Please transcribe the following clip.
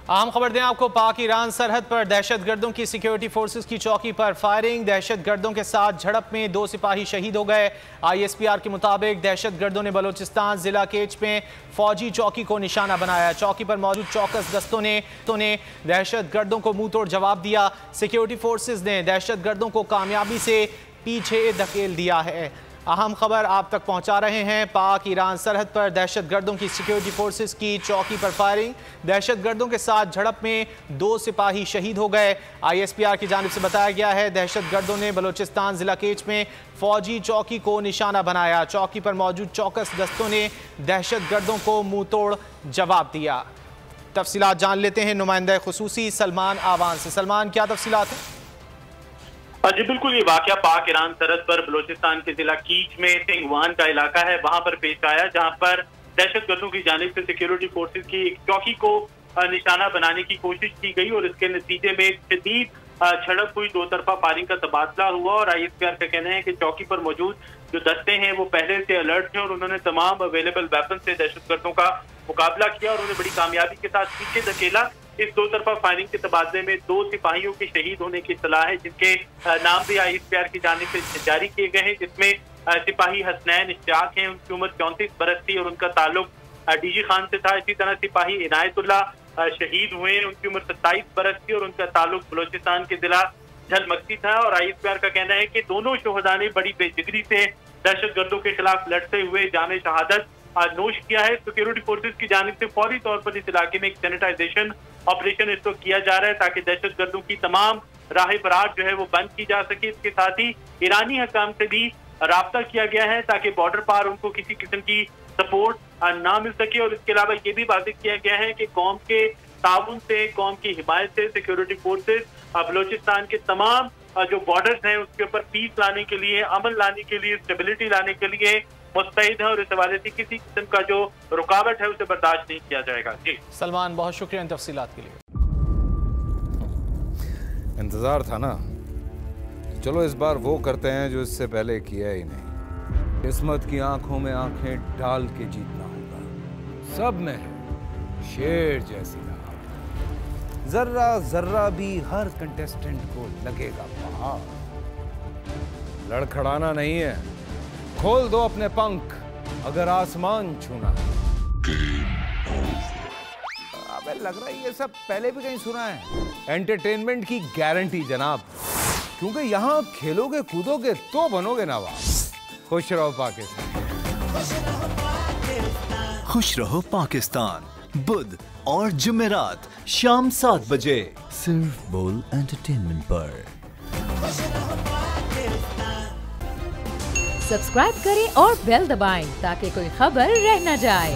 अहम खबर दें आपको, पाक ईरान सरहद पर दहशतगर्दों की सिक्योरिटी फोर्सेस की चौकी पर फायरिंग। दहशतगर्दों के साथ झड़प में 2 सिपाही शहीद हो गए। ISPR के मुताबिक दहशतगर्दों ने बलोचिस्तान जिला केच में फौजी चौकी को निशाना बनाया। चौकी पर मौजूद चौकस दस्तों ने दहशतगर्दों को मुंह तोड़ जवाब दिया। सिक्योरिटी फोर्सेस ने दहशतगर्दों को कामयाबी से पीछे धकेल दिया है। अहम खबर आप तक पहुंचा रहे हैं। पाक ईरान सरहद पर दहशतगर्दों की सिक्योरिटी फोर्सेस की चौकी पर फायरिंग। दहशतगर्दों के साथ झड़प में 2 सिपाही शहीद हो गए। ISPR की जानिब से बताया गया है, दहशतगर्दों ने बलोचिस्तान जिला केच में फौजी चौकी को निशाना बनाया। चौकी पर मौजूद चौकस दस्तों ने दहशतगर्दों को मुंह तोड़ जवाब दिया। तफसीलात जान लेते हैं नुमाइंदा खुसूसी सलमान आवान से। सलमान, क्या तफसीलात हैं? जी बिल्कुल, ये वाकया पाक ईरान सरहद पर बलोचिस्तान के जिला कीच में सिंगवान का इलाका है, वहां पर पेश आया, जहां पर दहशतगर्दों की जानिब से सिक्योरिटी फोर्सेस की एक चौकी को निशाना बनाने की कोशिश की गई और इसके नतीजे में शदीद झड़प हुई। 2 तरफा फायरिंग का तबादला हुआ और ISPR का कहना है कि चौकी पर मौजूद जो दस्ते हैं वो पहले से अलर्ट थे और उन्होंने तमाम अवेलेबल वेपन से दहशतगर्दों का मुकाबला किया और उन्हें बड़ी कामयाबी के साथ पीछे धकेला। इस 2 तरफा फायरिंग के तबादले में 2 सिपाहियों के शहीद होने की इत्तला है, जिनके नाम भी ISPR की जानिब से जारी किए गए हैं, जिसमें सिपाही हसनैन इश्तियाक हैं, उनकी उम्र 34 बरस थी और उनका ताल्लुक DG खान से था। इसी तरह सिपाही इनायतुल्लाह शहीद हुए, उनकी उम्र 27 बरस थी और उनका ताल्लुक बलोचिस्तान के जिला झलमक्सी था। और ISPR का कहना है कि दोनों शोहदा ने बड़ी बेजिगरी से दहशतगर्दों के खिलाफ लड़ते हुए जाने शहादत नोश किया है। सिक्योरिटी फोर्सेस की जानिब से फौरी तौर पर इस इलाके में एक सैनिटाइजेशन ऑपरेशन इस वक्त किया जा रहा है ताकि दहशतगर्दों की तमाम राह बरात जो है वो बंद की जा सके। इसके साथ ही ईरानी हकाम से भी राब्ता किया गया है ताकि बॉर्डर पार उनको किसी किस्म की सपोर्ट ना मिल सके। और इसके अलावा ये भी वाज़ेह किया गया है कि कौम के ताउन से, कौम की हिमायत से सिक्योरिटी फोर्सेस बलोचिस्तान के तमाम जो बॉर्डर्स हैं उसके ऊपर पीस लाने के लिए, अमन लाने के लिए, स्टेबिलिटी लाने के लिए मुस्तैद है और इस हवाले से किसी किस्म का जो रुकावट है उसे बर्दाश्त नहीं किया जाएगा। जी सलमान, बहुत शुक्रिया इन तफसीलात के लिए। इंतजार था ना, चलो इस बार वो करते हैं जो इससे पहले किया ही नहीं। किस्मत की आंखों में आंखें डाल के जीतना होगा। सब में है शेर जैसी राह, जर्रा जर्रा भी हर कंटेस्टेंट को लगेगा पहाड़। लड़खड़ाना नहीं है, खोल दो अपने पंख अगर आसमान छूना है। अबे लग रहा है ये सब पहले भी कहीं सुना है। एंटरटेनमेंट की गारंटी जनाब, क्योंकि यहाँ खेलोगे कूदोगे तो बनोगे नवाब। खुश रहो पाकिस्तान। खुश रहो पाकिस्तान, बुध और जुमेरात शाम 7 बजे सिर्फ बोल एंटरटेनमेंट पर। सब्सक्राइब करें और बेल दबाएं ताकि कोई खबर रह न जाए।